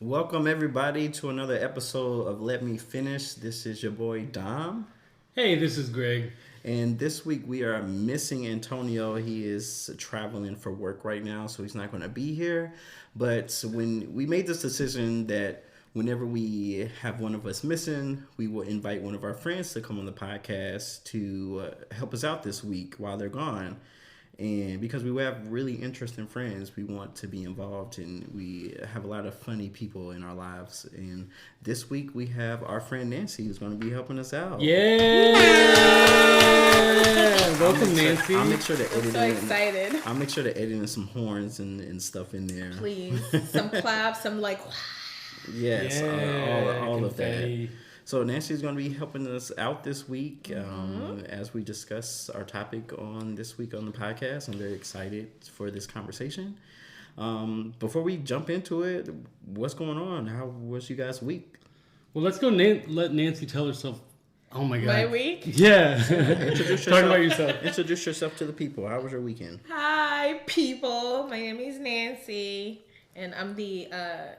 Welcome everybody to another episode of Let Me Finish. This is your boy Dom. Hey, this is Greg. And this week we are missing Antonio. He is traveling for work right now, so he's not going to be here. But when we made this decision that whenever we have one of us missing, we will invite one of our friends to come on the podcast to help us out this week while they're gone. And because we have really interesting friends, we want to be involved, and we have a lot of funny people in our lives. And this week we have our friend Nancy who's going to be helping us out. Yeah! Welcome, Nancy. I'll make sure to edit. I'm so excited. I'll make sure to edit in some horns and stuff in there. Please, some claps, some like. Yes, all of confetti. that. So Nancy's going to be helping us out this week as we discuss our topic on this week on the podcast. I'm very excited for this conversation. Before we jump into it, what's going on? How was you guys' week? Well, let's go let Nancy tell herself. Oh my God. My week? Yeah. Introduce Talk about yourself. Introduce yourself to the people. How was your weekend? Hi, people. My name is Nancy, and I'm the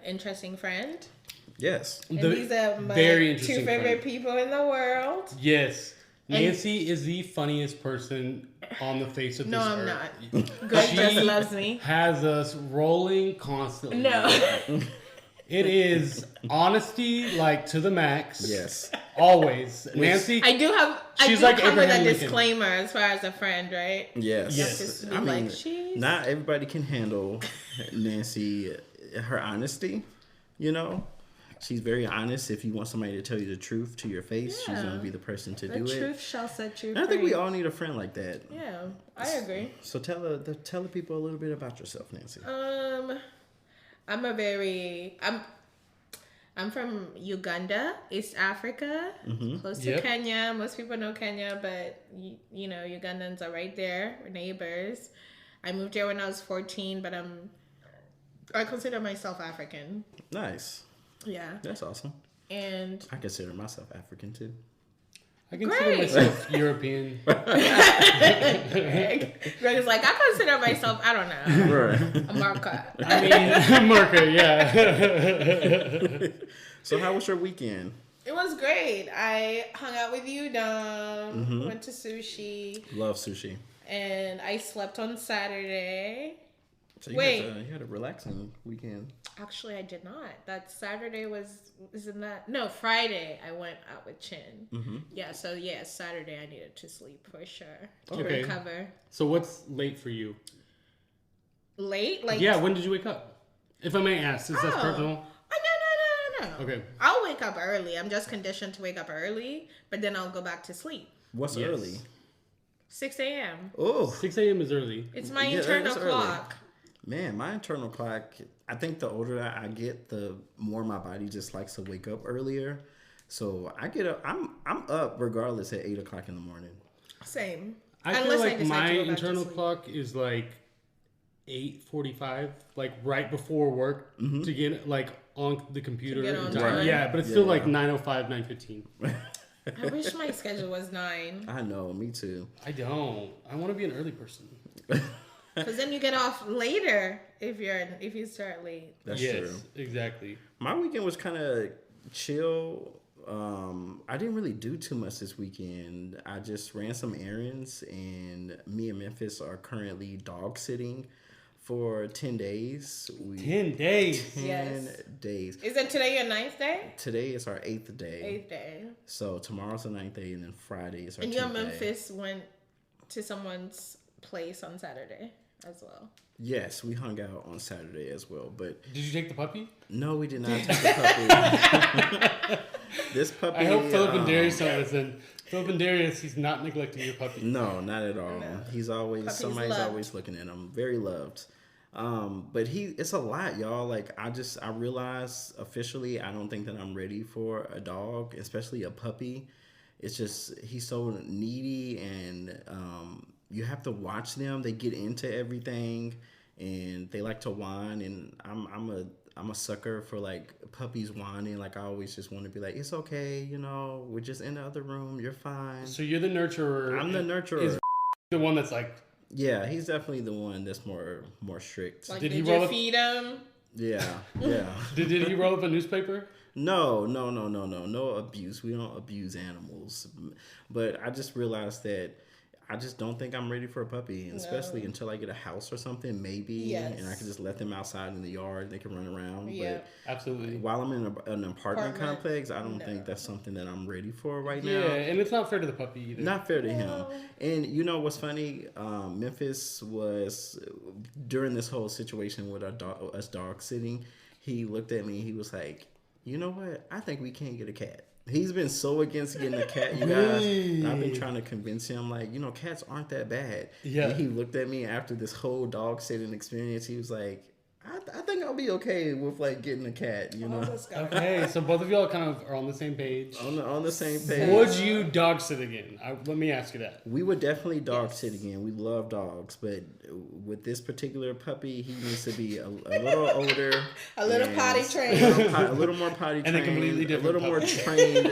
interesting friend. Yes. And The these are my very two interesting favorite friend. people in the world. Yes. Nancy is the funniest person on the face of No, this I'm earth. not. Greg She just loves me. has us rolling constantly. No. It is honesty, like, to the max. Yes. Always. Nancy, I do have. She's I do like come with Abraham a Lincoln. disclaimer as far as a friend, right? Yes. Yes. Just to be I mean, like, she's. not everybody can handle Nancy, her honesty, you know? She's very honest. If you want somebody to tell you the truth to your face, she's Yeah. going to be the person to The do it. truth shall set you And I think free. we all need a friend like that. Yeah, I agree. So tell the people a little bit about yourself, Nancy. I'm from Uganda, East Africa, close to Yep. Kenya. Most people know Kenya, but you know, Ugandans are right there. We're neighbors. I moved here when I was 14, but I consider myself African. Nice. Yeah. That's awesome. And I consider myself African too. I consider Great. myself European. Greg is like, I consider myself, I don't know, Right. a marker. I mean, marker, yeah. So how was your weekend? It was great. I hung out with you, Dom. Went to sushi. Love sushi. And I slept on Saturday. So you Wait. you had a relaxing weekend. Actually, I did not. That Saturday isn't that? No, Friday I went out with Chin. Yeah, so Saturday I needed to sleep for sure to Okay. recover. So what's late for you? Late? Like Yeah, when did you wake up? If I may ask, is that Oh. personal? No. Okay. I'll wake up early. I'm just conditioned to wake up early, but then I'll go back to sleep. What's Yes. early? 6 a.m. Oh, 6 a.m. is early. It's my Yeah, internal that's early. clock. man, my internal clock, I think the older I get, the more my body just likes to wake up earlier. So I get up, I'm up regardless at 8 o'clock in the morning. Same. I feel Unless I like decide my to go back to internal sleep. clock is like 8:45, like right before work to get like on the computer. get on and time. Yeah, but it's still Yeah. like 9:05, 9:15. I wish my schedule was 9. I know, me too. I don't. I want to be an early person. Because then you get off later if you start late. That's yes, true. exactly. My weekend was kind of chill. I didn't really do too much this weekend. I just ran some errands, and me and Memphis are currently dog sitting for 10 days. 10 days. 10 Yes. days. Is it today your 9th day? Today is our 8th day. 8th day. So tomorrow's the 9th day, and then Friday is our And 10th you day. and Memphis went to someone's place on Saturday as well. Yes, we hung out on Saturday as well, but Did you take the puppy? no, we did not take the puppy. This puppy. I hope Philip and Darius don't listen. Philip and Darius, he's not neglecting your puppy. No, not at all. No. He's always Puppy's somebody's loved. always looking at him. Very loved. But it's a lot, y'all. Like I realized officially I don't think that I'm ready for a dog, especially a puppy. It's just he's so needy, and you have to watch them. They get into everything, and they like to whine. And I'm a sucker for like puppies whining. Like I always just want to be like, it's okay, we're just in the other room. You're fine. So you're the nurturer. I'm the nurturer. Is the one that's like, Yeah, he's definitely the one that's more strict. Like, Did did he you roll up- feed him? Yeah, yeah. Did he roll up a newspaper? No abuse. We don't abuse animals. But I just realized that I just don't think I'm ready for a puppy, and especially until I get a house or something, maybe, and I can just let them outside in the yard. They can run around. Yeah. But Absolutely. while I'm in an apartment complex, I don't think that's something that I'm ready for right now. Yeah, and it's not fair to the puppy either. Not fair to him. And you know what's funny? Memphis was, during this whole situation with us dog sitting, he looked at me. He was like, you know what? I think we can't get a cat. He's been so against getting a cat, you guys. And I've been trying to convince him, like, you know, cats aren't that bad. Yeah. And he looked at me after this whole dog sitting experience. He was like, I think I'll be okay with, like, getting a cat, you know? Okay, so both of y'all kind of are on the same page. On the same page. Would you dog sit again? Let me ask you that. We would definitely dog sit again. We love dogs, but with this particular puppy, he needs to be a little older, a little potty trained, a little more potty trained, and a completely different, a little more trained.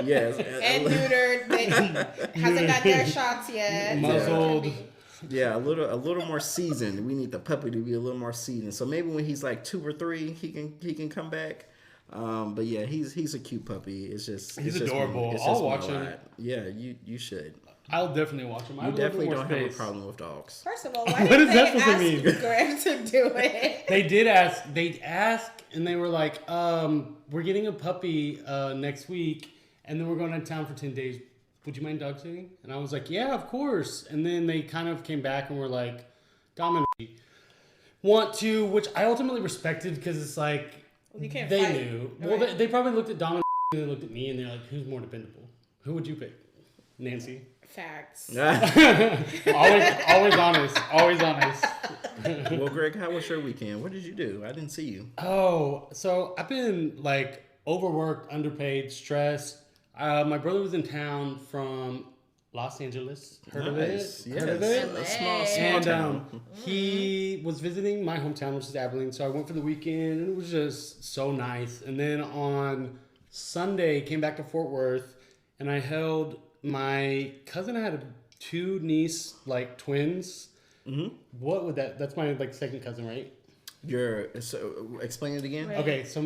Yes, and neutered. They hasn't got their shots yet. Muzzled. Yeah, a little more seasoned. We need the puppy to be a little more seasoned. So maybe when he's like 2 or 3, he can come back. But yeah, he's a cute puppy. It's just he's it's adorable. Just I'll watch him. Yeah, you should. I'll definitely watch him. You definitely don't have a problem with dogs. First of all, why What did is they that supposed to mean? ask Greg to do it? They did ask. They asked, and they were like, "We're getting a puppy next week, and then we're going to town for 10 days. Would you mind dog sitting?" And I was like, "Yeah, of course." And then they kind of came back and were like, "Dom and we want to," which I ultimately respected because it's like You can't they fight. knew. Right. Well, they probably looked at Dom and they looked at me, and they're like, "Who's more dependable? Who would you pick?" Nancy. Facts. Always honest. Always honest. Well, Greg, how was your weekend? What did you do? I didn't see you. Oh, so I've been like overworked, underpaid, stressed. My brother was in town from Los Angeles. Heard of it? Yes. Heard of it? A small And town. he was visiting my hometown, which is Abilene. So I went for the weekend, and it was just so nice. And then on Sunday, came back to Fort Worth, and I held my cousin had 2 niece like twins. Mm-hmm. What would that? That's my like second cousin, right? So explain it again. Right. Okay, so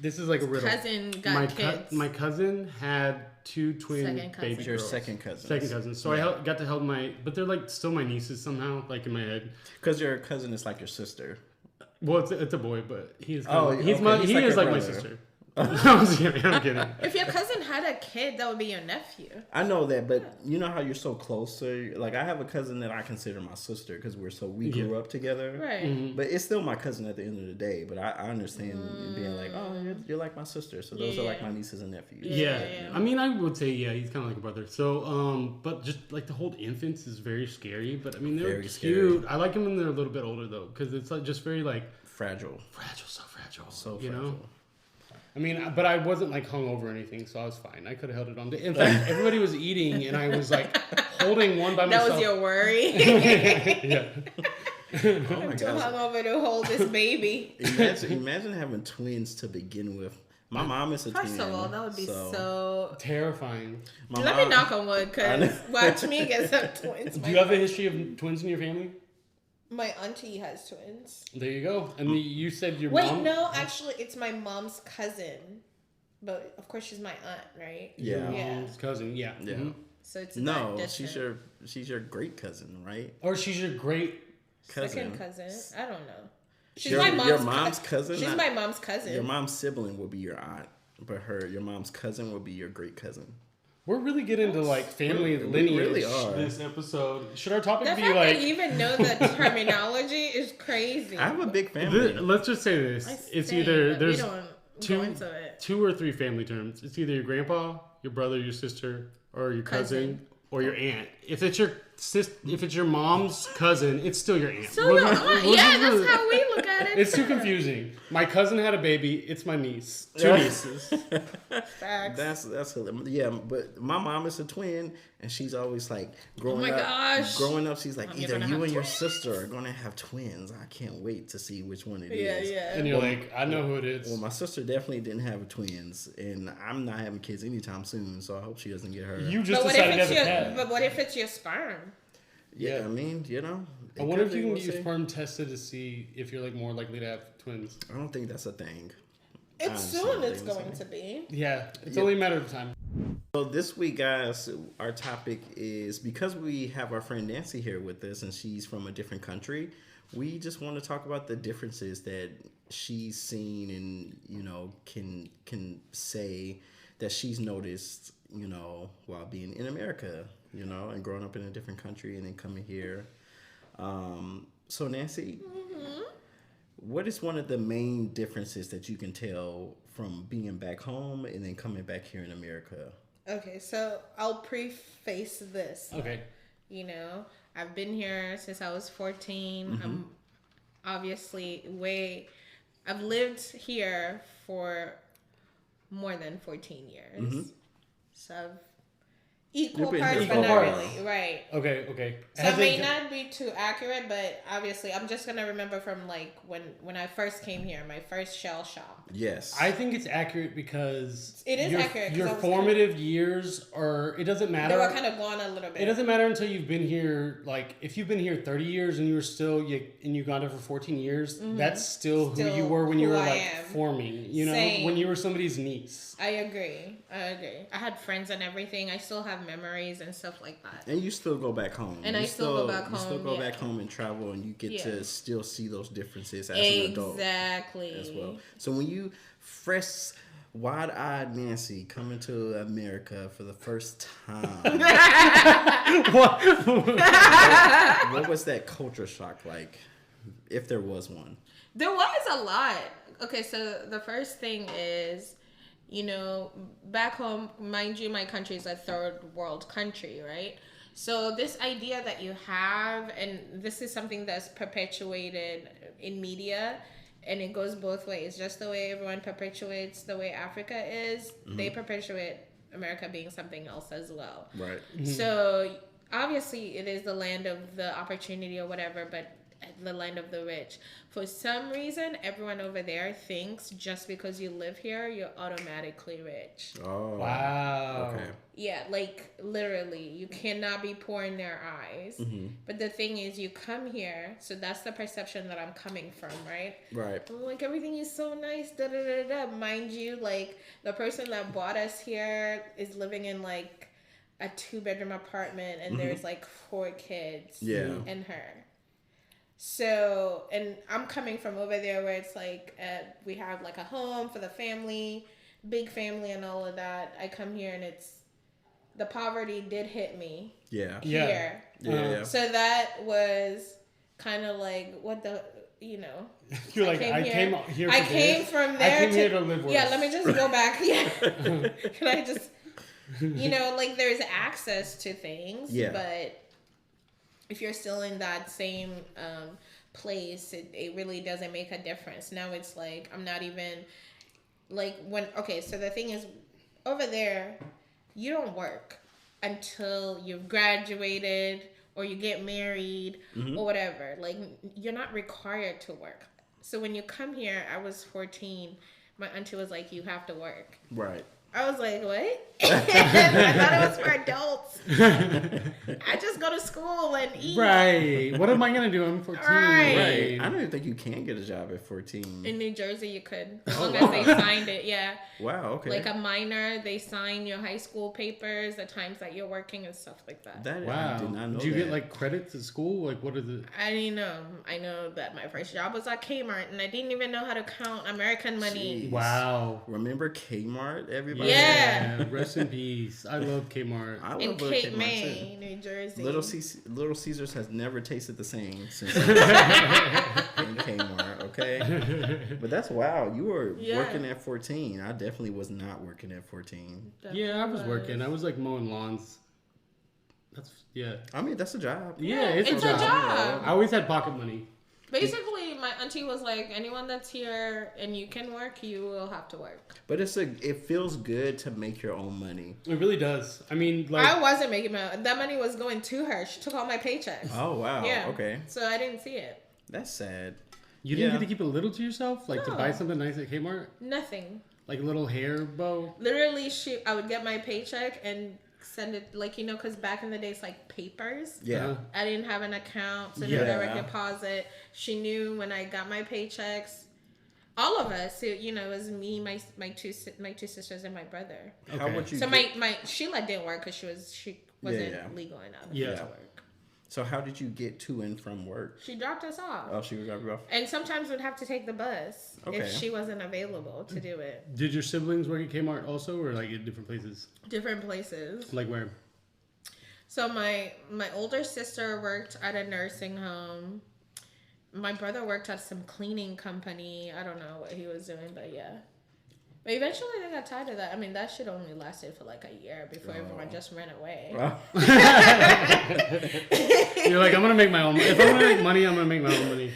this is like a riddle. Cousin got kids. My cousin had 2 twin Second cousin. baby Your girls. second cousin. Second cousin. So I got to help but they're like still my nieces somehow, like in my head. Because your cousin is like your sister. Well, it's a boy, but he's Oh, kind of, he's okay. my He's he like is your like my brother. sister. I'm just kidding. I'm kidding. If your cousin had a kid, that would be your nephew. I know that, but you know how you're so close to. Like I have a cousin that I consider my sister because we grew up together. Right. Mm-hmm. But it's still my cousin at the end of the day. But I understand being like, oh, you're like my sister. So those are like Yeah. my nieces and nephews. Yeah. I mean, I would say he's kind of like a brother. So, but just like to hold infants is very scary. But I mean, they're Very cute. scary. I like them when they're a little bit older though, because it's like just very like Fragile. so fragile. So you fragile. know. I mean, but I wasn't like hungover or anything, so I was fine. I could have held it on. In fact, everybody was eating, and I was like holding one by That myself. was your worry. Yeah. Oh my I'm too gosh. hungover to hold this baby. Imagine having twins to begin with. My mom is a twin. First of all, that would be so. Terrifying. My Let me mom- knock on wood, I cause know. watch me get some twins. Do you have a history of twins in your family? My auntie has twins. There you go. And you said your Wait, mom. no, actually, it's my mom's cousin, but of course she's my aunt, right? Yeah. Yeah. Mom's cousin. Yeah. Yeah. Mhm. So it's No, not she's your great cousin, right? Or she's your great. second cousin. I don't know. She's Your- my your mom's mom's cousin? She's Not- my mom's cousin. Your mom's sibling will be your aunt, but your mom's cousin will be your great cousin. We're really getting into like family We lineage really are. this episode. Should our topic the be fact like? that you even know the terminology is crazy. I have a big family. Let's just say this: I it's say, either but there's we don't two, go into it. 2 or 3 family terms. It's either your grandpa, your brother, your sister, or your cousin, or your aunt. If it's your if it's your mom's cousin, it's still your aunt. So no, yeah, that's how we look at it. It's too confusing. My cousin had a baby. It's my niece. 2 nieces. Facts. That's yeah. But my mom is a twin, and she's always like growing my up. gosh. Growing up, she's like You're either gonna you have and your twins. sister are gonna have twins. I can't wait to see which one it is. Yeah. And you're like, I know who it is. Well, my sister definitely didn't have twins, and I'm not having kids anytime soon. So I hope she doesn't get her. You just But what decided if to it's have a your? cat. But what if it's your sperm? Yeah, I mean, I wonder if you can we'll get your see. sperm tested to see if you're like more likely to have twins. I don't think that's a thing. It's Honestly, soon. I don't It's think going so. to be. Yeah, it's Yeah. only a matter of time. So this week, guys, our topic is because we have our friend Nancy here with us, and she's from a different country. We just want to talk about the differences that she's seen, and can say that she's noticed, while being in America, and growing up in a different country, and then coming here. So Nancy, what is one of the main differences that you can tell from being back home and then coming back here in America? Okay, so I'll preface this. Okay. I've been here since I was 14. I'm obviously I've lived here for more than 14 years. So I've equal You've been parts, here but for not a while. really. Right. Okay. So it may not be too accurate, but obviously I'm just gonna remember from like when I first came here, my first shell shock. Yes. I think it's accurate because It is your, accurate 'cause Your I was formative years are. It doesn't matter. They were kind of gone a little bit. It doesn't matter until you've been here. Like if you've been here 30 years and you got it for 14 years, that's still who Still you were when you who were I like am. forming. Same. When you were somebody's niece. I agree. I had friends and everything. I still have memories and stuff like that. And you still go back home. And you I still go back You still home, go yeah. back home and travel, and you get Yeah. to still see those differences as an adult Exactly. as well. So when you fresh, wide-eyed Nancy coming to America for the first time, what was that culture shock like, if there was one? There was a lot. Okay, so the first thing is, back home, mind you, my country is a third world country, right? So this idea that you have, and this is something that's perpetuated in media, and it goes both ways. Just the way everyone perpetuates the way Africa is, they perpetuate America being something else as well. Right. So obviously it is the land of the opportunity or whatever, but the land of the rich. For some reason, everyone over there thinks just because you live here, you're automatically rich. Oh. Wow. Okay. Yeah, like literally, you cannot be poor in their eyes. But the thing is, you come here, so that's the perception that I'm coming from, right? Right. I'm like, everything is so nice, da da da da. Mind you, like the person that bought us here is living in like a 2-bedroom apartment, and there's like 4 kids. Yeah. And her. So, and I'm coming from over there where it's like we have like a home for the family, big family, and all of that. I come here and the poverty did hit me Yeah. here. Yeah. So that was kind of like what the. You're like, I came here for I came this. from there. I came here to live worse. Yeah, let me just go back. Yeah, can I just, like there's access to things. Yeah. But if you're still in that same place, it really doesn't make a difference. Now it's like I'm not even like when. Okay, so the thing is, over there, you don't work until you've graduated or you get married or whatever. Like, you're not required to work. So when you come here, I was 14. My auntie was like, you have to work. Right. I was like, what? I thought it was for adults. I just go to school and eat. Right. What am I going to do? I'm 14. Right. I don't even think you can get a job at 14. In New Jersey, you could. As long as they signed it, yeah. Wow, okay. Like a minor, they sign your high school papers, the times that you're working and stuff like that. That Wow. I did not know Do you that. get like credits at school? Like what is it? I didn't know. I know that my first job was at Kmart, and I didn't even know how to count American money. Jeez. Wow. Remember Kmart, everybody? Yeah. Rest in peace. I love Kmart. I love In Little Cape Kmart, May, New Jersey. Little Caesars has never tasted the same since in Kmart, okay? But that's wow. You were Yeah. working at 14. I definitely was not working at 14. Yeah, I was working. I was like mowing lawns. Yeah. I mean, that's a job. Yeah, it's It's a a job. job. I always had pocket money. Basically, my auntie was like, anyone that's here and you can work, you will have to work. But it feels good to make your own money. It really does. I mean, like, I wasn't making that money was going to her. She took all my paychecks. Oh wow. Yeah. Okay. So I didn't see it. That's sad. you didn't yeah. get to keep a little to yourself? Like to No. buy something nice at Kmart? Nothing. Like a little hair bow? Literally, I would get my paycheck and send it, like, because back in the days, like, papers. Yeah. I didn't have an account, so no Yeah. direct deposit. She knew when I got my paychecks. All of us, it was me, my two sisters, and my brother. How would you? So my Sheila didn't work because she wasn't Yeah. legal enough Yeah. to work. So how did you get to and from work? She dropped us off. Oh, she would drop you off. And sometimes we'd have to take the bus Okay. if she wasn't available to do it. Did your siblings work at Kmart also, or like at different places? Different places. Like where? So my older sister worked at a nursing home. My brother worked at some cleaning company. I don't know what he was doing, but yeah. But eventually they got tired of that. I mean, that shit only lasted for like a year before everyone just ran away. You're like, I'm gonna make my own. If I'm gonna make money, I'm gonna make my own money.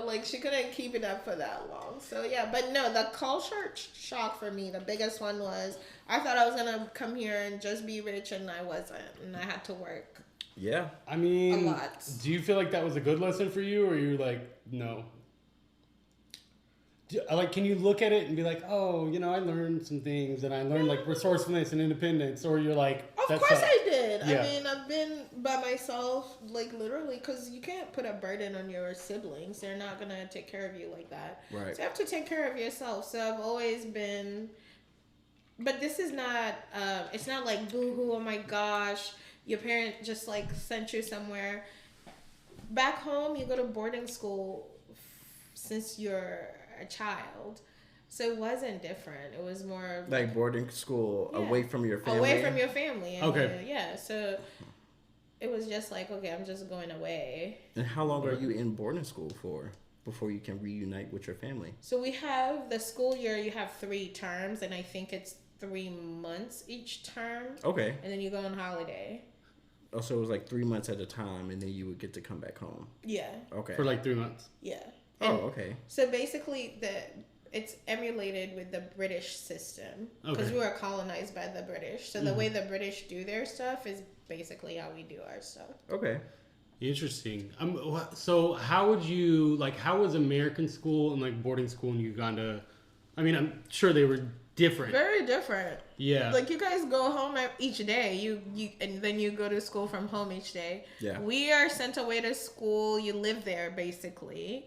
Like she couldn't keep it up for that long. So yeah, but no, the culture shock for me, the biggest one was I thought I was gonna come here and just be rich, and I wasn't, and I had to work. Yeah. I mean, A lot. do you feel like that was a good lesson for you, or you're like, no? Like, can you look at it and be like, oh, I learned some things, and I learned like resourcefulness and independence, or you're like, Of course I did. Yeah. I mean, I've been by myself, like literally, because you can't put a burden on your siblings. They're not gonna take care of you like that. Right. So you have to take care of yourself. So I've always been, but this is not. It's not like boo hoo. Oh my gosh, your parent just like sent you somewhere. Back home, you go to boarding school since you're a child. So it wasn't different. It was more Like boarding school, Yeah. away from your family. away from your family. And Okay. yeah, so it was just like, okay, I'm just going away. And how long are you in boarding school for before you can reunite with your family? So we have the school year, you have 3 terms, and I think it's 3 months each term. Okay. And then you go on holiday. Oh, so it was like 3 months at a time, and then you would get to come back home. Yeah. Okay. For like 3 months. Yeah. Oh, And okay. so basically, it's emulated with the British system because Okay. we were colonized by the British. So the way the British do their stuff is basically how we do our stuff. Okay. Interesting. So how would you how was American school and like boarding school in Uganda? I mean, I'm sure they were different. Very different. Yeah. Like you guys go home each day. You and then you go to school from home each day. Yeah. We are sent away to school. You live there basically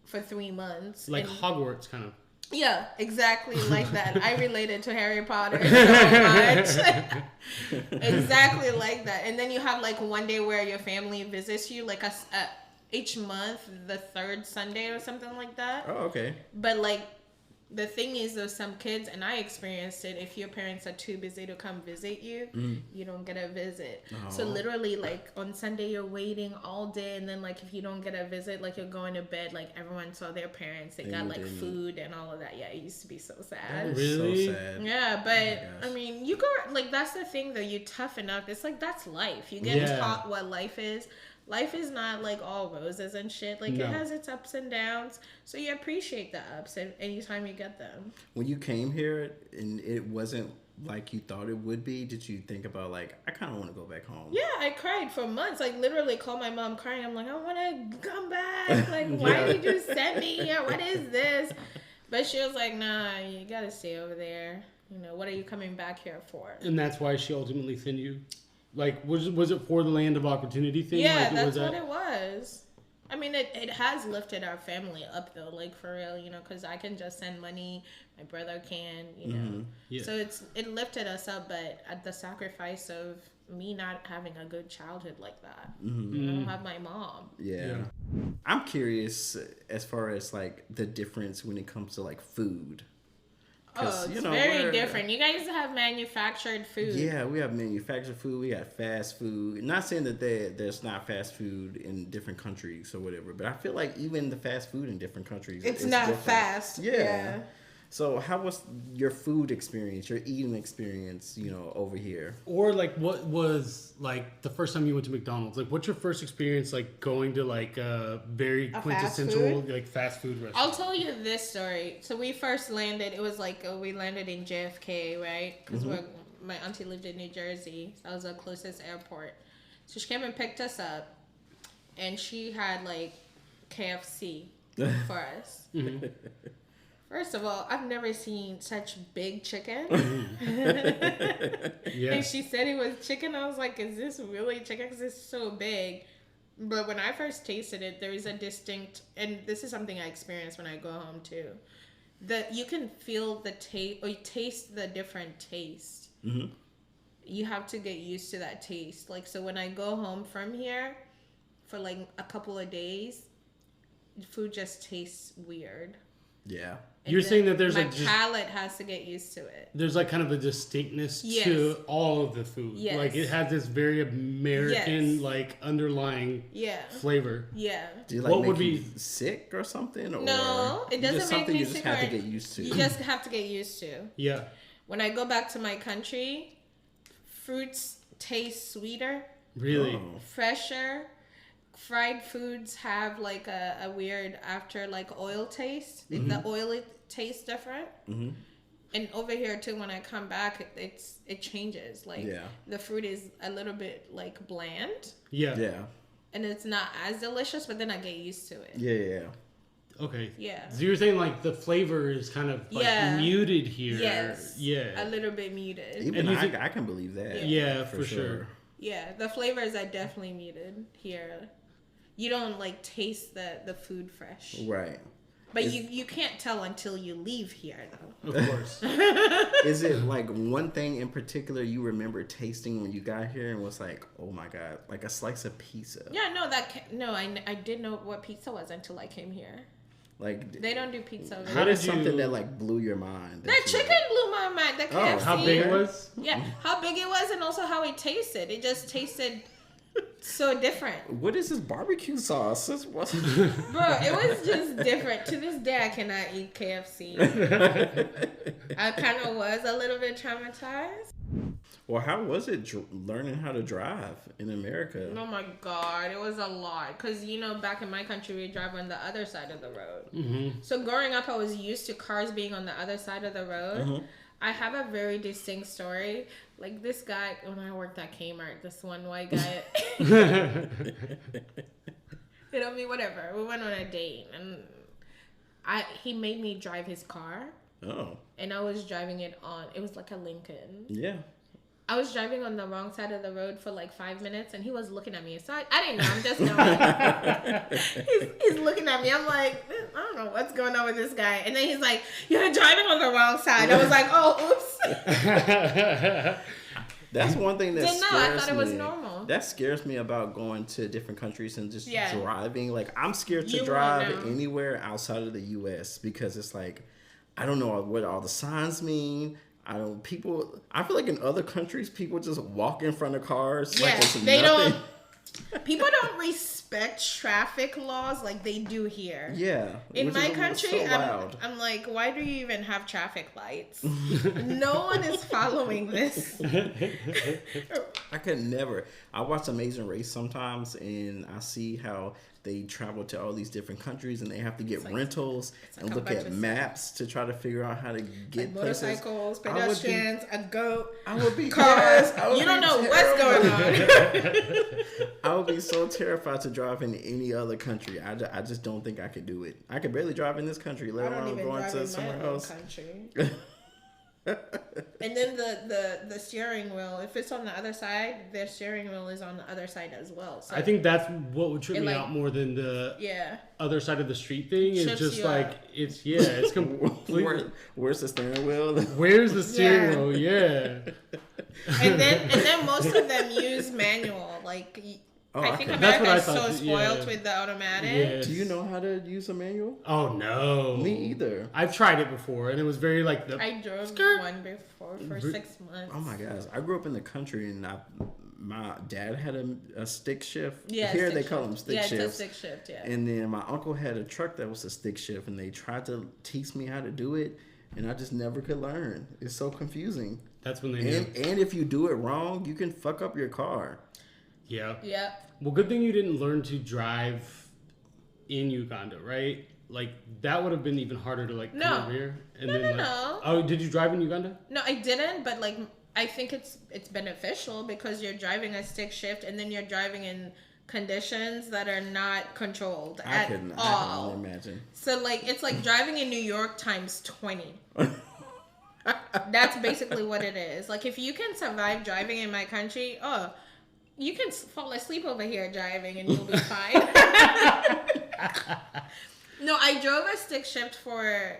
for 3 months. like And- Hogwarts kind of. yeah, exactly like that. I related to Harry Potter so much. Exactly like that. And then you have like one day where your family visits you, like each month, the 3rd Sunday or something like that. Oh, okay. But like the thing is, there's some kids, and I experienced it. If your parents are too busy to come visit you, you don't get a visit. So Oh. literally, like on Sunday, you're waiting all day, and then like if you don't get a visit, like you're going to bed, like everyone saw their parents. They And got you like didn't. food and all of that. Yeah, it used to be so That sad. is Really? so sad. Yeah, but gosh. I mean, you go like that's the thing though. You toughen up. It's like that's life. You get Yeah. taught what life is. Life is not like all roses and shit. Like No. it has its ups and downs. So you appreciate the ups and anytime you get them. When you came here and it wasn't like you thought it would be, did you think about like, I kind of want to go back home? Yeah, I cried for months. Like literally called my mom crying. I'm like, I want to come back. Like, why did you send me here? What is this? But she was like, nah, you gotta stay over there. What are you coming back here for? And that's why she ultimately sent you. Like, was it for the land of opportunity thing? Yeah, like, that's what it was. I mean, it has lifted our family up though, like for real, because I can just send money, my brother can, Yeah. So it lifted us up, but at the sacrifice of me not having a good childhood like that. I don't have my mom. Yeah. I'm curious as far as like the difference when it comes to like food. Oh, it's very different. You guys have manufactured food. Yeah, we have manufactured food. We got fast food. Not saying that there's not fast food in different countries or whatever, but I feel like even the fast food in different countries, It's is not different. fast. Yeah. So how was your food experience, your eating experience, over here? Or like, what was like the first time you went to McDonald's? Like, what's your first experience like going to like a very A fast quintessential food? like fast food restaurant? I'll tell you this story. So we first landed. It was like we landed in JFK, right? Because my auntie lived in New Jersey. So that was the closest airport. So she came and picked us up, and she had like KFC for us. First of all, I've never seen such big chicken. Yeah. And she said it was chicken. I was like, is this really chicken? Because it's so big. But when I first tasted it, there is a distinct, and this is something I experience when I go home too. That you can feel the taste, or you taste the different taste. Mm-hmm. You have to get used to that taste. Like, so when I go home from here for like a couple of days, food just tastes weird. Yeah. And You're then saying that there's my like just, palate has to get used to it. there's like kind of a distinctness Yes. to all of the food. Yes. Like it has this very American Yes. like underlying Yeah. flavor. Yeah. Do you like What make would you be- sick or something? Or No, it doesn't just make something me you just sick have to or- get used to. You just have to get used to. Yeah. When I go back to my country, fruits taste sweeter, Really. Oh. fresher. Fried foods have like a weird after like oil taste. The oil tastes different. Mm-hmm. And over here too, when I come back, it changes. Like Yeah. the fruit is a little bit like bland, Yeah. Yeah. and it's not as delicious. But then I get used to it. Yeah. Yeah. Okay. Yeah. So you're saying like the flavor is kind of like Yeah. muted here. Yes. Yeah. A little bit muted. Even And you I, think- I can believe that. Yeah, for sure. Yeah, the flavors are definitely muted here. You don't like taste the food fresh. Right. But you can't tell until you leave here though. Of course. Is it like one thing in particular you remember tasting when you got here and was like, oh my God, like a slice of pizza? Yeah, no, I didn't know what pizza was until I came here. Like, They don't do pizza over what How here. is did you- something that like blew your mind? That chicken blew my mind. The KFC. How big it was? Yeah, how big it was and also how it tasted. It just tasted so different. What is this barbecue sauce? This was Bro, it was just different. To this day, I cannot eat KFC. I kind of was a little bit traumatized. Well, how was it learning how to drive in America? Oh my God, it was a lot. Because, you know, back in my country, we drive on the other side of the road. Mm-hmm. So growing up, I was used to cars being on the other side of the road. I have a very distinct story. Like this guy, when I worked at Kmart, this one white guy, you know, I mean, whatever. We went on a date and he made me drive his car. Oh, And I was driving it on, it was like a Lincoln. yeah. I was driving on the wrong side of the road for like 5 minutes and he was looking at me. So I didn't know. I'm just knowing. he's looking at me. I'm like, I don't know what's going on with this guy. And then he's like, you're driving on the wrong side. I was like, oh, oops. That's one thing that Didn't know. scares I thought it was me. normal. That scares me about going to different countries and just Yeah. driving. Like, I'm scared to You won't drive know. anywhere outside of the U.S. because it's like, I don't know what all the signs mean. I feel like in other countries, people just walk in front of cars. Yeah, like it's they nothing. People don't respect traffic laws like they do here. Yeah. In which my is country, so loud. I'm like, why do you even have traffic lights? No one is following this. I could never. I watch Amazing Race sometimes, and I see how they travel to all these different countries, and they have to get rentals and like a look bunch at of maps to try to figure out how to get places. Motorcycles, I would be- pedestrians, a goat, I would be cars. yes, I would You don't be know what's terrified. going on. I would be so terrified to drive in any other country. I just don't think I could do it. I could barely drive in this country, I let don't alone even going drive to in somewhere my own else. country. And then the steering wheel, if it's on the other side, their steering wheel is on the other side as well. So I think that's what would trip It, me like- out more than the yeah. other side of the street thing. Is Trips just you like up. it's completely. Where's the steering wheel? Where's the steering Yeah. wheel? Yeah. And then most of them use manual. Like I think okay. That's what America I is so thought, spoiled yeah. with the automatic. Yes. Do you know how to use a manual? Oh no. Me either. I've tried it before, and it was very like the. I drove Skirt. one before for 6 months. Oh my gosh, I grew up in the country, and my dad had a stick shift. Yeah, Here stick they call shift. them stick Yeah, shifts. it's a stick shift. Yeah. And then my uncle had a truck that was a stick shift, and they tried to teach me how to do it, and I just never could learn. It's so confusing. That's when they knew. And if you do it wrong, you can fuck up your car. Yeah. Yeah. Well, good thing you didn't learn to drive in Uganda, right? Like that would have been even harder to like No. come over here. And No, then, no, like, no. Oh, did you drive in Uganda? No, I didn't. But like, I think it's beneficial because you're driving a stick shift and then you're driving in conditions that are not controlled I at couldn't. I all. can only imagine. So like it's like driving in New York times 20. That's basically what it is. Like if you can survive driving in my country, oh, you can fall asleep over here driving and you'll be fine. No, I drove a stick shift for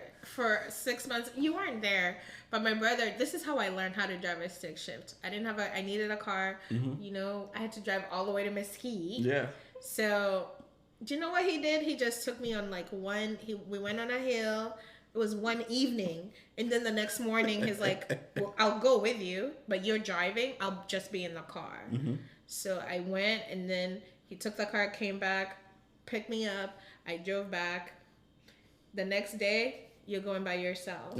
6 months. You weren't there, but my brother. This is how I learned how to drive a stick shift. I didn't have I needed a car. You know, I had to drive all the way to Mesquite. Yeah. So, do you know what he did? He just took me on like we went on a hill. It was one evening. And then the next morning, he's like, well, I'll go with you, but you're driving. I'll just be in the car. So I went, and then he took the car, came back, picked me up. I drove back. The next day, you're going by yourself.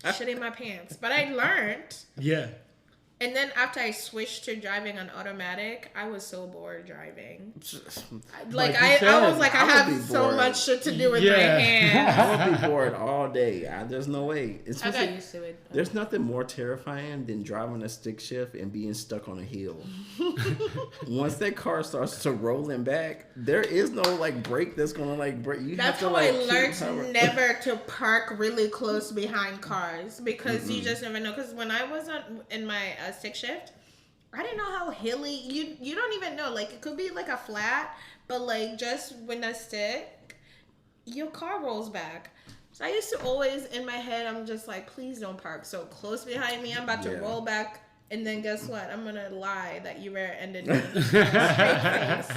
Shitting my pants. But I learned. Yeah. And then after I switched to driving on automatic, I was so bored driving. Like you I said, was like, I I would have be so bored. much shit to do with my Yeah. hands. I would be bored all day. There's no way. I Especially, got used to it. there's nothing more terrifying than driving a stick shift and being stuck on a hill. Once that car starts to rolling back, there is no like brake that's gonna like break. You That's have to how I like learned keep hovering. never to park really close behind cars because you just never know. Because when I was in my stick shift, I didn't know how hilly. You don't even know. Like it could be like a flat, but like just when a stick, your car rolls back. So I used to always in my head, I'm just like, please don't park so close behind me. I'm about to Yeah. roll back. And then guess what? I'm gonna lie that you rear-ended me. Straight face.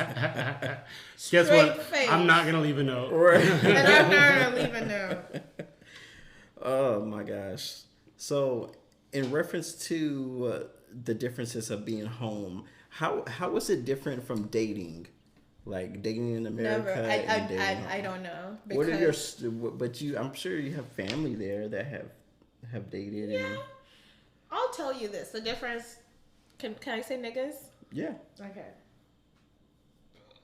Guess Straight what? face. I'm not gonna leave a note. Right. And I'm not gonna leave a note. Oh my gosh. So, in reference to the differences of being home, how is it different from dating? Like dating in America? Never. and dating I don't know. What are your? Because But I'm sure you have family there that have dated. yeah, And, I'll tell you this. The difference. Can I say niggas? yeah. Okay.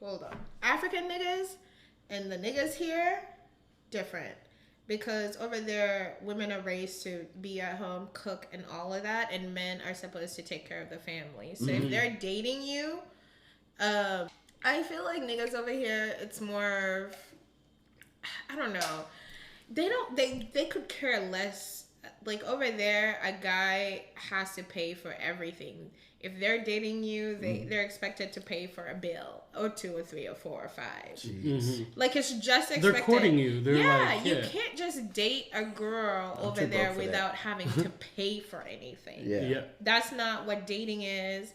Hold on. African niggas and the niggas here, different. Because over there, women are raised to be at home, cook, and all of that, and men are supposed to take care of the family. So if they're dating you, I feel like niggas over here, it's more of, I don't know. They could care less. Like over there, a guy has to pay for everything. If they're dating you, they're expected to pay for a bill or 2 or 3 or 4 or 5. Jeez. Like it's just expected. They're courting you. They're like, you yeah. can't just date a girl over too there broke for that. without having to pay for anything. Yeah. Yeah. That's not what dating is.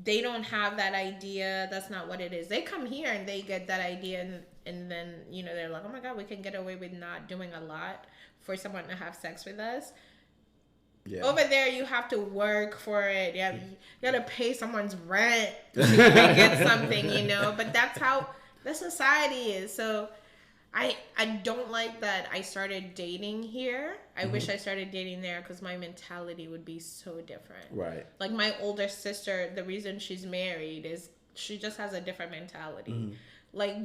They don't have that idea. That's not what it is. They come here and they get that idea and then, you know, they're like, oh my God, we can get away with not doing a lot for someone to have sex with us. Yeah. Over there, you have to work for it. You got to pay someone's rent to get something, you know. But that's how the society is. So I don't like that I started dating here. I wish I started dating there because my mentality would be so different. Right. Like my older sister, the reason she's married is she just has a different mentality. Like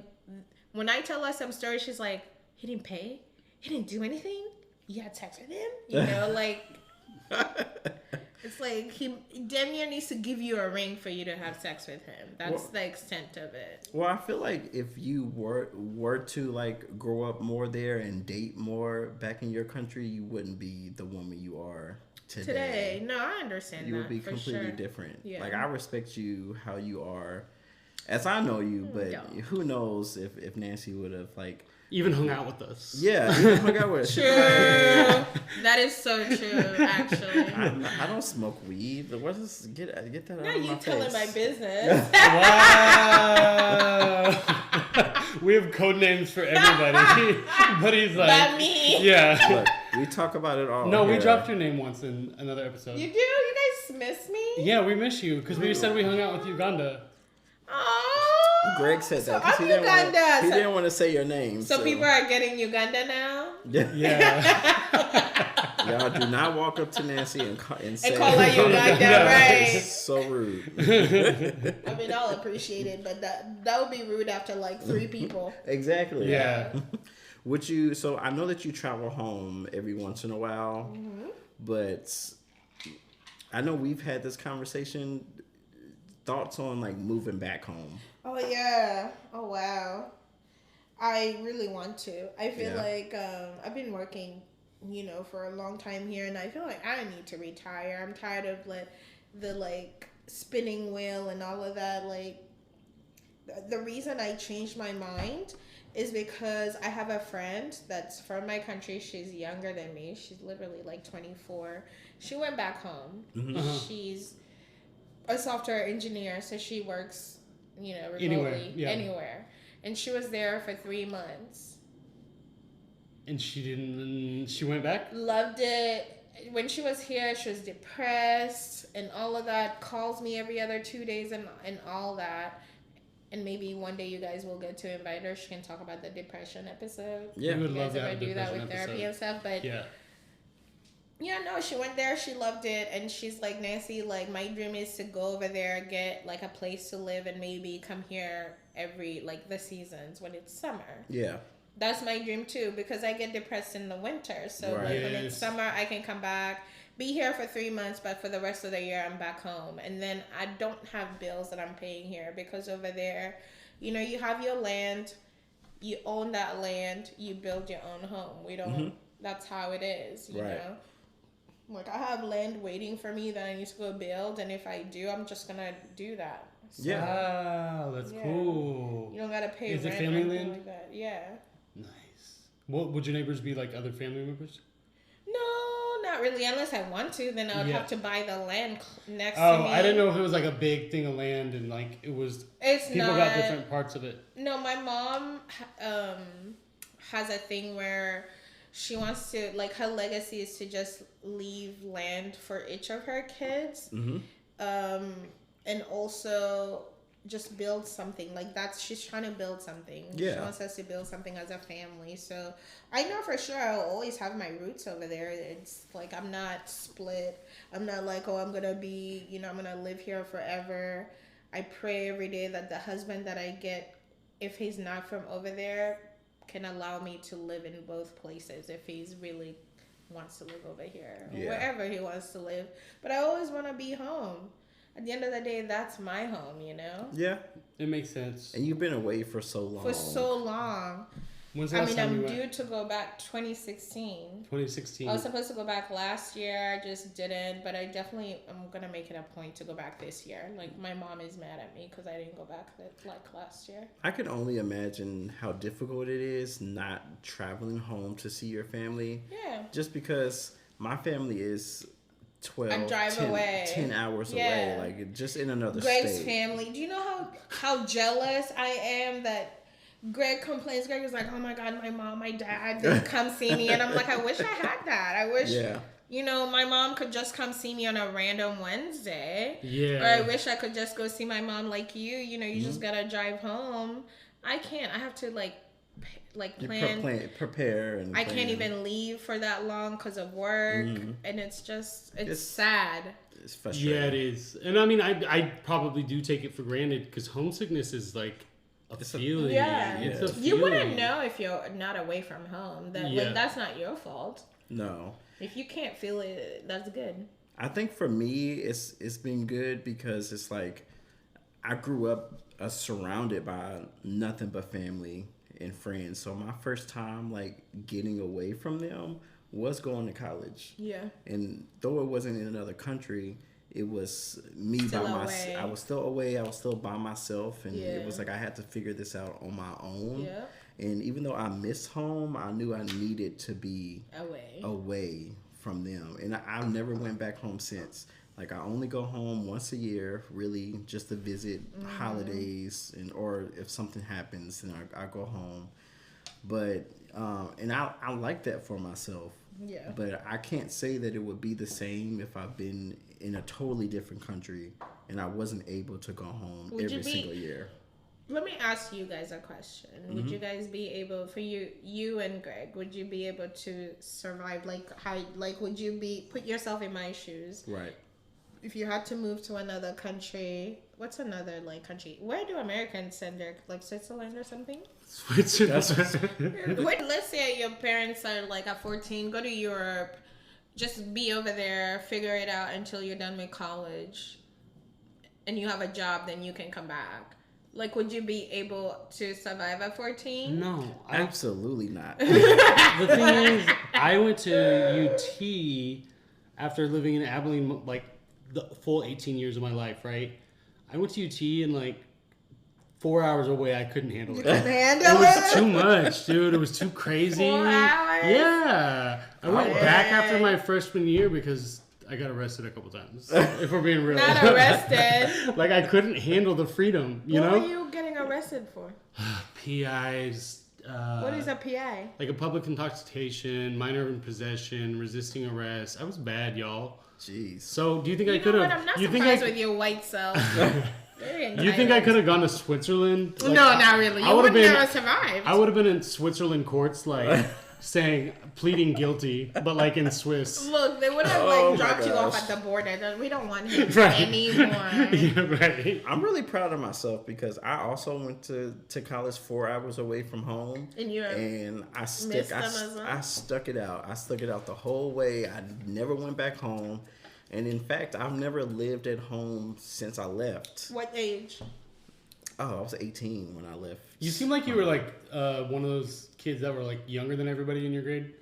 when I tell her some stories, she's like, he didn't pay? He didn't do anything? You had sex with him? You know, like... It's like he damn near needs to give you a ring for you to have sex with him. That's the extent of it. Well, I feel like if you were to like grow up more there and date more back in your country, you wouldn't be the woman you are today. No, I understand You that. would be for completely sure. different. Yeah. Like I respect you how you are, as I know you, but Yeah. who knows if Nancy would have like Even hung out with us. yeah, even hung out with True. That is so true, actually. I don't smoke weed. What is get that Now out of you my telling face. my business. Wow. We have code names for everybody. But he's like, Not me. yeah. Look, we talk about it all. No, we here. dropped your name once in another episode. You do? You guys miss me? Yeah, we miss you because we said we hung out with Uganda. Oh. Greg said So that 'cause I'm he didn't Uganda. want he So- didn't want to say your name. So people are getting Uganda now? Yeah. Y'all do not walk up to Nancy and say And call her Uganda, Yeah. right? It's so rude. I mean, I'll appreciate it, but that would be rude after like 3 people. Exactly. Yeah. Would you? So I know that you travel home every once in a while, but I know we've had this conversation. thoughts on like moving back home? Oh yeah. Oh wow. I really want to. I feel Yeah. like I've been working, for a long time here, and I feel like I need to retire. I'm tired of the spinning wheel and all of that. Like the reason I changed my mind is because I have a friend that's from my country. She's younger than me. She's literally like 24. She went back home. She's a software engineer, so she works, remotely anywhere. And she was there for 3 months. And she went back? Loved it. When she was here, she was depressed and all of that. Calls me every other 2 days and all that. And maybe one day you guys will get to invite her. She can talk about the depression episode. Yeah. We would You love guys to ever have do that with episode. therapy and stuff. But Yeah. no, she went there. She loved it. And she's like, Nancy, like, my dream is to go over there, get like a place to live, and maybe come here every, like, the seasons when it's summer. Yeah. That's my dream too, because I get depressed in the winter. So Right. like when it's Yes. summer, I can come back, be here for 3 months, but for the rest of the year, I'm back home. And then I don't have bills that I'm paying here, because over there, you have your land, you own that land, you build your own home. We don't. That's how it is. You Right. know. Like I have land waiting for me that I need to go build, and if I do, I'm just gonna do that. So Yeah. Wow, that's Yeah. cool. You don't gotta pay Is it rent family or anything land? like that. Yeah. Nice. What would your neighbors be like? Other family members? No, not really. Unless I want to, then I would Yeah. have to buy the land next to Oh, me. I didn't know if it was like a big thing of land and like it was It's people not. got different parts of it. No, my mom has a thing where she wants to, like, her legacy is to just leave land for each of her kids. And also just build something like that. She's trying to build something. Yeah. She wants us to build something as a family. So I know for sure I'll always have my roots over there. It's like I'm not split. I'm not like, oh, I'm gonna be, I'm gonna live here forever. I pray every day that the husband that I get, if he's not from over there, can allow me to live in both places if he's really wants to live over here or Yeah. wherever he wants to live. But I always want to be home. At the end of the day, that's my home, Yeah. It makes sense. And you've been away for so long. For so long. When's the I last mean, time I'm you due went? to go back 2016. 2016. I was supposed to go back last year. I just didn't. But I'm going to make it a point to go back this year. Like, my mom is mad at me because I didn't go back like last year. I can only imagine how difficult it is not traveling home to see your family. Yeah. Just because my family is 12, A drive 10, away. 10 hours Yeah. away, like just in another Greg's state. family. Do you know how jealous I am that Greg complains? Greg is like, oh my God, my mom, my dad didn't come see me. And I'm like, I wish I had that. I wish, Yeah. my mom could just come see me on a random Wednesday. Yeah. Or I wish I could just go see my mom like you. You just gotta drive home. I can't. I have to You plan. prepare and I can't plan. even leave for that long because of work. And it's sad. It's frustrating. Yeah, it is. And I mean, I probably do take it for granted because homesickness is like a feeling. Yeah. It's a You wouldn't feeling. know if you're not away from home. Yeah. That's not your fault. No. If you can't feel it, that's good. I think for me, it's been good because it's like I grew up surrounded by nothing but family and friends. So my first time like getting away from them was going to college. Yeah. And though it wasn't in another country, it was me Still by away. myself. I was still away. I was still by myself, and Yeah. it was like I had to figure this out on my own. Yeah. And even though I miss home, I knew I needed to be away from them. And I never went back home since. Like I only go home once a year, really, just to visit holidays or if something happens, then I go home. But and I like that for myself. Yeah. But I can't say that it would be the same if I've been in a totally different country and I wasn't able to go home Would you every be- single year. Let me ask you guys a question. Would you guys be able, for you and Greg, would you be able to survive? Would you put yourself in my shoes? Right. If you had to move to another country, what's another country? Where do Americans send their, Switzerland or something? Switzerland. Let's say your parents are at 14, go to Europe, just be over there, figure it out until you're done with college. and you have a job, then you can come back. Like, would you be able to survive at 14? No, Absolutely not. the thing is, I went to UT after living in Abilene like the full 18 years of my life, right? I went to UT and like 4 hours away, I couldn't handle it. Handle It was too much, dude. It was too crazy. 4 hours? Yeah. I went Oh, back yeah. after my freshman year because I got arrested a couple times. If we're being real. Not arrested. Like, I couldn't handle the freedom, you What know? were you getting arrested for? PIs. What is a PI? Like a public intoxication, minor in possession, resisting arrest. I was bad, y'all. Jeez. So, do you think I You could know what? have? I'm not You think surprised I? with your white self. You think I could have gone to Switzerland? No, Like, not really. I You would've would been- never survive. I would have been in Switzerland courts, like saying pleading guilty, but like in Swiss. Look, they would have Oh like my dropped you off gosh. at the border. We don't want him Right. anymore. Yeah, right. I'm really proud of myself because I also went to college 4 hours away from home. And you And I missed them as well? I stuck it out. I stuck it out the whole way. I never went back home. And in fact, I've never lived at home since I left. What age? Oh, I was 18 when I left. You seem like you were like one of those kids that were like younger than everybody in your grade.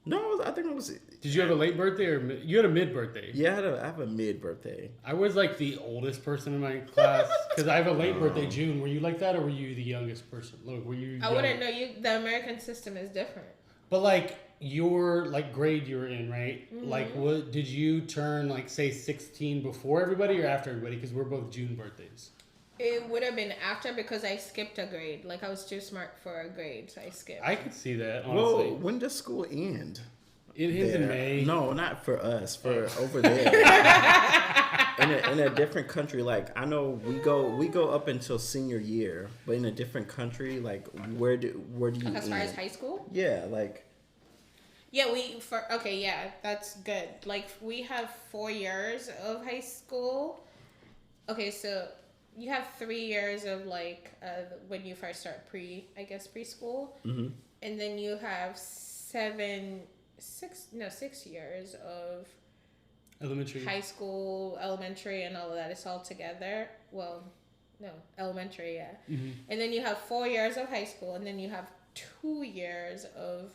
No, I think it was. Did you have a late birthday or you had a mid birthday? Yeah, I have a mid birthday. I was like the oldest person in my class because I have a late birthday June. Were you like that or were you the youngest person? Look, were you? I young? wouldn't know you. The American system is different. But like your like grade you were in, right? Mm-hmm. Like what did you turn like say 16 before everybody or after everybody? Because we're both June birthdays. It would have been after because I skipped a grade. Like I was too smart for a grade, so I skipped. I could see that honestly. Well, when does school end? It ends in There. May. No, not for us. For over there. in a different country, like I know we go up until senior year, but in a different country, like where do you As far as end? high school. Yeah, like Yeah, that's good. Like we have 4 years of high school. Okay, so you have 3 years of like when you first start preschool, and then you have 6 years of Elementary. high school, elementary, and all of that. It's all together. Well, no, elementary, yeah. And then you have 4 years of high school, and then you have 2 years of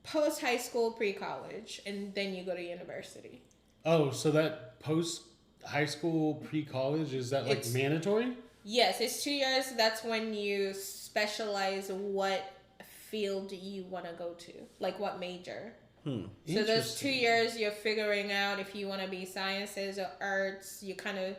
post high school, pre college, and then you go to university. Oh, so that post high school pre college is that like It's- mandatory? Yes, it's 2 years. That's when you specialize what field you want to go to, like what major. So those 2 years, you're figuring out if you want to be sciences or arts. You kind of,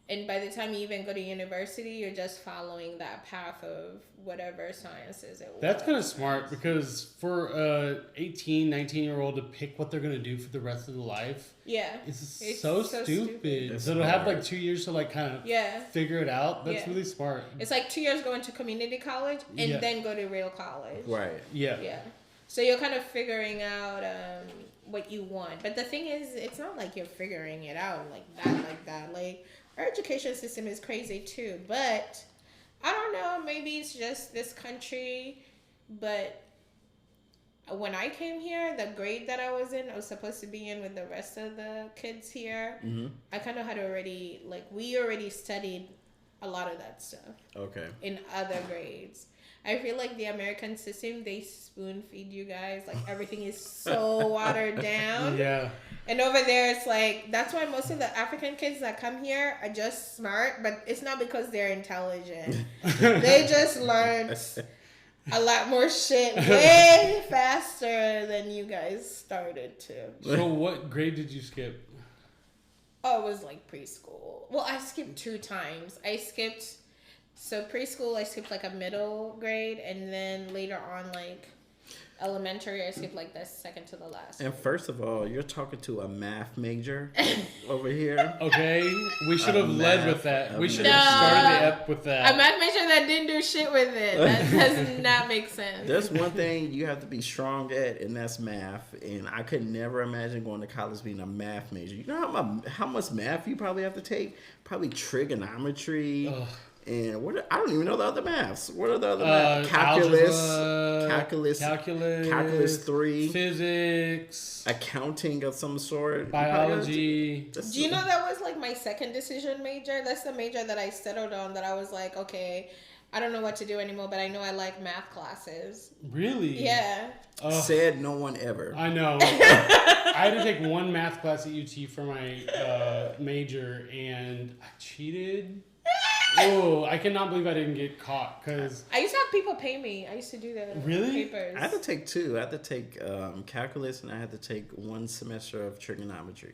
and by the time you even go to university, you're just following that path of whatever sciences it was. That's kind of smart because for a 18, 19-year-old to pick what they're going to do for the rest of their life, Yeah. it's It's so so stupid. stupid. So to have That's like 2 years to like kind of Yeah. figure it out, that's Yeah. really smart. It's like 2 years going to community college and Yeah. then go to real college. right. Yeah. Yeah. So you're kind of figuring out what you want. But the thing is, it's not like you're figuring it out like that. Like, our education system is crazy too. But I don't know. Maybe it's just this country. But when I came here, the grade that I was in, I was supposed to be in with the rest of the kids here. I kind of had already, like, we already studied a lot of that stuff Okay. in other grades. I feel like the American system, they spoon feed you guys. Like everything is so watered down. Yeah. And over there, it's like, that's why most of the African kids that come here are just smart, but it's not because they're intelligent. They just learned a lot more shit way faster than you guys started to. So what grade did you skip? Oh, it was like preschool. Well, I skipped 2 times. So preschool, I skipped like a middle grade, and then later on, like elementary, I skipped like the second to the last. And first of all, you're talking to a math major over here. Okay, we should have led with that. We should have No. started the ep with A that. math major that didn't do shit with it. That does not make sense. There's one thing you have to be strong at, and that's math. And I could never imagine going to college being a math major. You know how much math you probably have to take? Probably trigonometry, Ugh. And I don't even know the other maths. What are the other maths? Calculus 3, physics, accounting of some sort, biology. Do you know that was like my second decision major? That's the major that I settled on. That I was like, okay, I don't know what to do anymore, but I know I like math classes. Really? Yeah. Said no one ever. I know. I had to take one math class at UT for my major, and I cheated. Oh, I cannot believe I didn't get caught because I used to have people pay me. I used to do the Really? papers. I had to take 2. I had to take calculus, and I had to take 1 semester of trigonometry.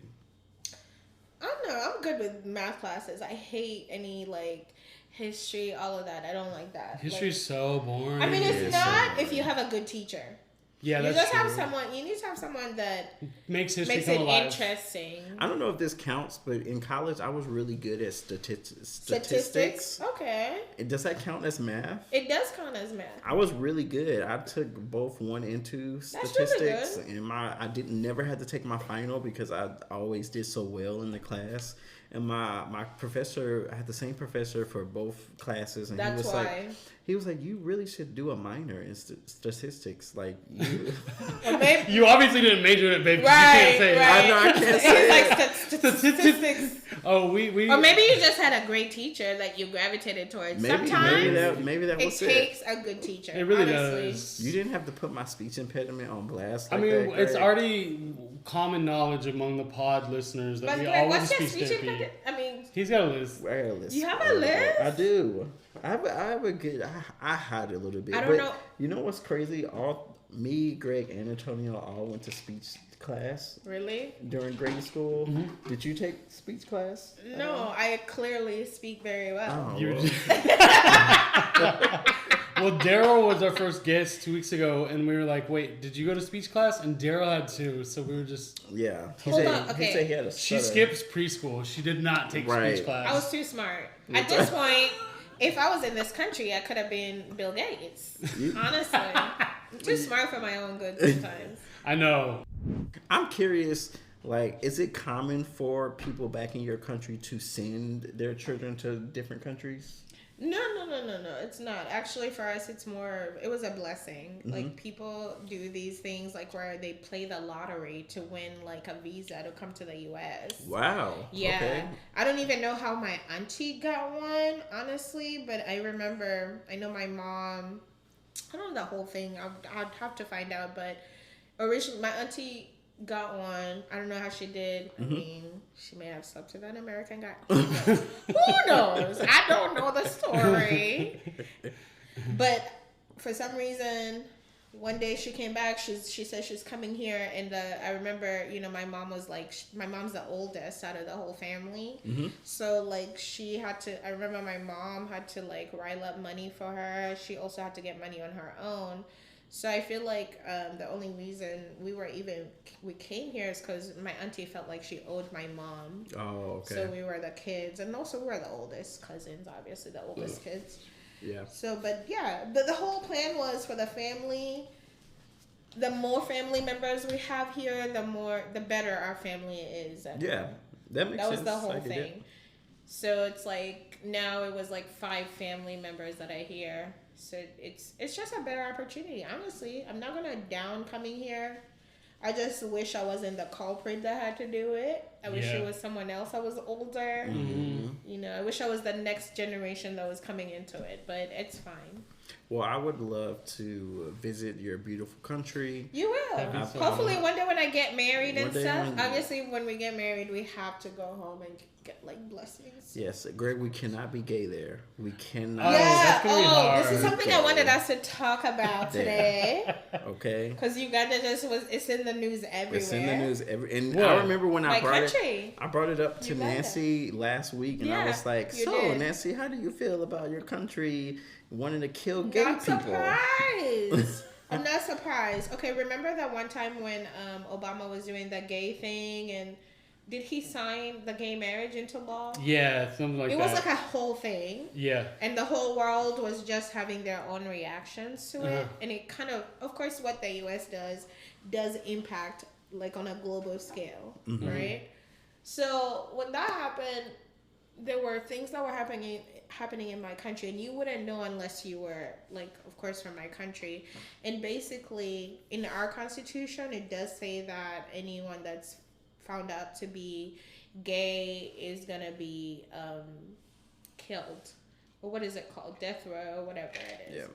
I don't know. I'm good with math classes. I hate any like history, all of that. I don't like that. history's so boring. I mean, it's Yes, not so if you have a good teacher. yeah, You that's just true. have someone. You need to have someone that Makes history makes come it alive. interesting. I don't know if this counts, but in college, I was really good at statistics. Statistics. Okay. Does that count as math? It does count as math. I was really good. I took both 1 and 2 That's really statistics, good. and I didn't never had to take my final because I always did so well in the class. And my professor, I had the same professor for both classes, and That's why. he was like, you really should do a minor in statistics, like you. Or maybe, You obviously didn't major in it, babe. 'Cause right. You can't say it. Right. I know, I can't say It's like statistics. Oh, we. Or maybe you just had a great teacher that you gravitated towards. maybe Sometimes that it was takes a good teacher. It really honestly. does. You didn't have to put my speech impediment on blast. I Like mean, that, it's Greg. already common knowledge among the pod listeners that But we Greg, all went what's to your speech speech therapy. impediment? I mean, He's got a list. I got a list. You have a list? I do. I have a good. I hide it a little bit. I don't but know. You know what's crazy? Me, Greg, and Antonio all went to speech class really? during grade school. Mm-hmm. Did you take speech class? No, I clearly speak very well. Oh, You well. Well, Daryl was our first guest 2 weeks ago, and we were like, "Wait, did you go to speech class?" And Daryl had too, so we were just. Yeah. He Hold said, on, okay. He said he had a She stutter. skips preschool. She did not take Right. speech class. I was too smart. At this point, if I was in this country, I could have been Bill Gates. Honestly. I'm too smart for my own good sometimes. I know. I'm curious. Like, is it common for people back in your country to send their children to different countries? No. It's not. Actually, for us, it was a blessing. Like, people do these things, like, where they play the lottery to win, like, a visa to come to the U.S. Wow. Yeah. Okay. I don't even know how my auntie got one, honestly, but I know my mom, I don't know the whole thing. I'd have to find out, but originally, my auntie got one. I don't know how she did. I mean, she may have slept with an American guy. Who knows? I don't know the story. But for some reason, one day she came back. She said she's coming here, and I remember, my mom was like, my mom's the oldest out of the whole family. So like I remember my mom had to like rile up money for her. She also had to get money on her own. So I feel like the only reason we came here is because my auntie felt like she owed my mom. Oh, okay. So we were the kids, and also we were the oldest cousins, obviously the oldest kids. Yeah. So, but yeah, the whole plan was for the family. The more family members we have here, the better our family is. Yeah, that makes sense. That was the whole I get thing. it. So it's like now it was like 5 family members that I hear. So it's just a better opportunity. Honestly, I'm not gonna down coming here. I just wish I wasn't the culprit that had to do it. I wish it was someone else that was older. I wish I was the next generation that was coming into it, but it's fine. Well, I would love to visit your beautiful country. You will. That'd be fun. Hopefully one day when I get married One and day stuff. when- Obviously when we get married, we have to go home and get like blessings. Yes, Greg, we cannot be gay there. We Oh, cannot. that's gonna be this hard. is something I wanted us to talk about There. today. Okay. Because Uganda it's in the news everywhere. It's in the news and What? I remember when My I brought country. I brought it up to Uganda. Nancy last week, and I Yeah, was like, you "So, did. Nancy, how do you feel about your country wanting to kill gay Not people?" surprised. I'm not surprised. Okay, remember that one time when Obama was doing the gay thing, and did he sign the gay marriage into law? Yeah, something like It that. was like a whole thing. Yeah. And the whole world was just having their own reactions to it. And it kind of course, what the U.S. does impact, like, on a global scale, right? So when that happened, there were things that were happening happening in my country, and you wouldn't know unless you were, like, of course, from my country. And basically, in our constitution, it does say that anyone that's found out to be gay is gonna be killed, or what is it called, death row, whatever it is. Yeah.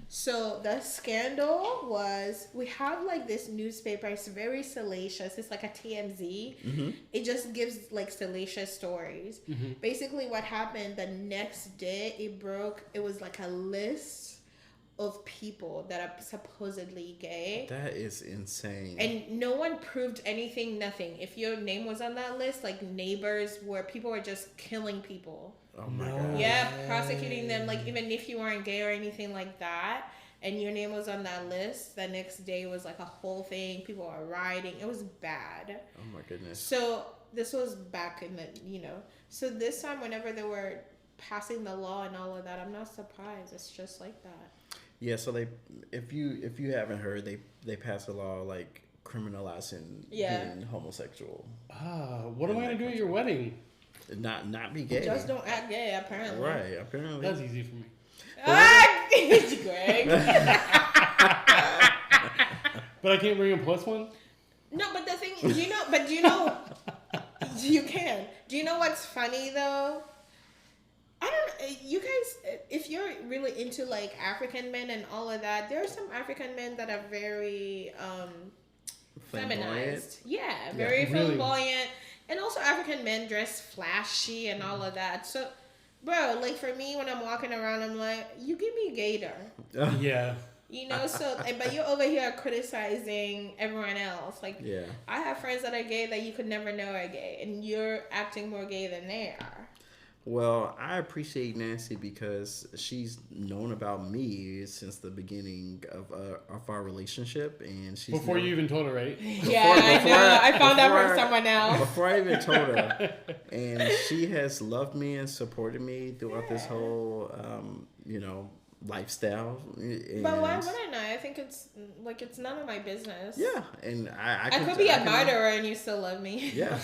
So the scandal was, we have like this newspaper. It's very salacious. It's like a TMZ. It just gives like salacious stories. Basically, what happened the next day, it broke. It was like a list of people that are supposedly gay. That is insane. And no one proved anything, nothing. If your name was on that list, like neighbors were, people were just killing people. Oh my God. Yeah, prosecuting them, like even if you weren't gay or anything like that, and your name was on that list, the next day was like a whole thing. People were rioting. It was bad. Oh my goodness. So this was back in the, so this time whenever they were passing the law and all of that, I'm not surprised. It's just like that. Yeah, so if you haven't heard, they passed a law like criminalizing being homosexual. What am I gonna do at your wedding? Not be gay. Just don't act gay, apparently. Right, apparently. That's easy for me. It's Greg. But I can't bring a plus one? No, but the thing, do you know, you can. Do you know what's funny though? I don't, you guys, if you're really into like African men and all of that, there are some African men that are very feminized. Yeah, very flamboyant. And also African men dress flashy and all of that. So, bro, like for me, when I'm walking around, I'm like, you give me gator. Yeah. So, but you're over here criticizing everyone else. Like, Yeah. I have friends that are gay that you could never know are gay, and you're acting more gay than they are. Well, I appreciate Nancy because she's known about me since the beginning of our relationship, and she's Before you even told her, right? Yeah, I know. I found out from someone else. Before I even told her, and she has loved me and supported me throughout this whole, lifestyle. And But why wouldn't I? I think it's like it's none of my business. yeah, and I could be a murderer and you still love me. Yeah.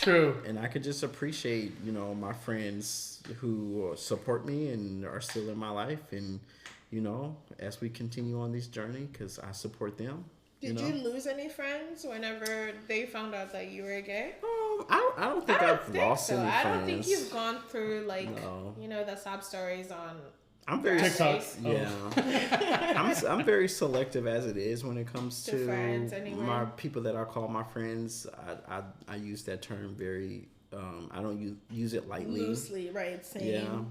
True. And I could just appreciate, my friends who support me and are still in my life, and as we continue on this journey, because I support them. Did you lose any friends whenever they found out that you were gay? I don't think I've lost any friends. I don't think you've gone through the sob stories on. I'm very TikTok. Yeah. I'm very selective as it is when it comes to friends, anyway. my people that I call my friends. I use that term very. I don't use it lightly. Loosely, right? Same. Yeah.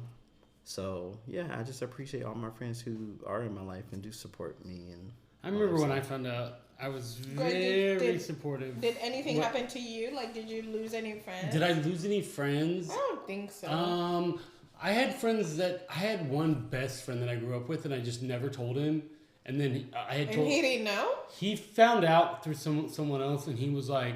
So I just appreciate all my friends who are in my life and do support me. And I remember when I found out, I was very supportive. Did anything happen to you? Like, did you lose any friends? Did I lose any friends? I don't think so. I had I had one best friend that I grew up with, and I just never told him. And then he didn't know? He found out through someone else, and he was like,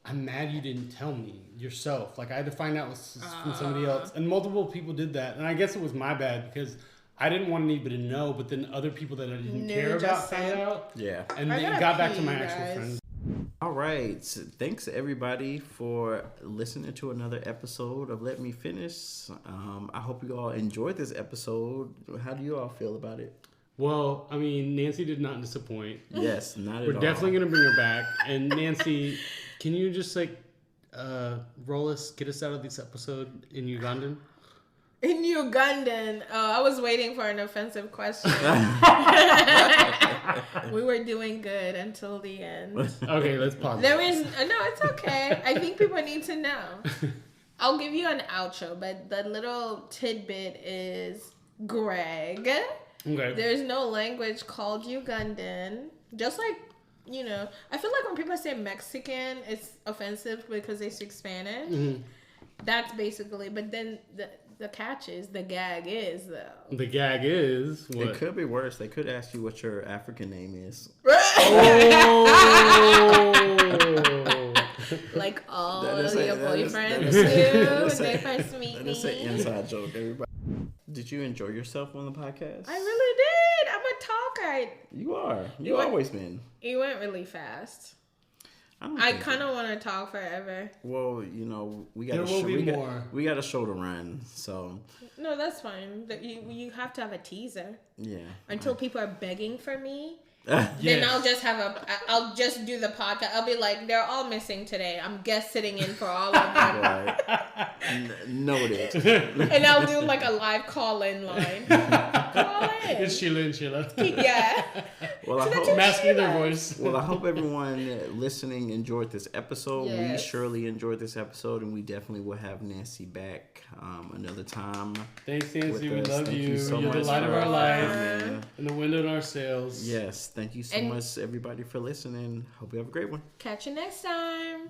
I'm mad you didn't tell me yourself. Like, I had to find out from somebody else. And multiple people did that. And I guess it was my bad because I didn't want anybody to know, but then other people that I didn't care about found out. Yeah. And then it got back to my actual friends. All right. So thanks everybody for listening to another episode of Let Me Finish. I hope you all enjoyed this episode. How do you all feel about it? Well, I mean, Nancy did not disappoint. Yes, not at all. We're definitely going to bring her back. And Nancy, can you just get us out of this episode in Ugandan? In Ugandan. Oh, I was waiting for an offensive question. We were doing good until the end. Okay, let's pause. No, it's okay. I think people need to know. I'll give you an outro, but the little tidbit is Greg. Okay. There's no language called Ugandan. Just like, I feel like when people say Mexican, it's offensive because they speak Spanish. Mm-hmm. That's basically, but then the catch is, the gag is, though. The gag is what? It could be worse. They could ask you what your African name is. Like all of your boyfriends do when they first meet me. That's an inside joke, everybody. Did you enjoy yourself on the podcast? I really did. I'm a talker. You are. You always been. It went really fast. I kind of want to talk forever. Well, you know, we got There will be we more. we got a show to run, so No, that's fine. You have to have a teaser yeah. until people are begging for me. Yes. Then I'll just do the podcast. I'll be like, they're all missing today. I'm guest sitting in for all of them. Right. Noted. And I'll do like a live call-in line. Call in. It's Sheila and Sheila. Yeah. Well, I So hope that's Masking their voice. Well, I hope everyone listening enjoyed this episode. We Yes. surely enjoyed this episode, and we definitely will have Nancy back another time. Thanks, with Nancy. We us. love Thank you. so You're the much light of for our life coming. and the wind in our sails. Yes, thank you so And- much, everybody, for listening. Hope you have a great one. Catch you next time.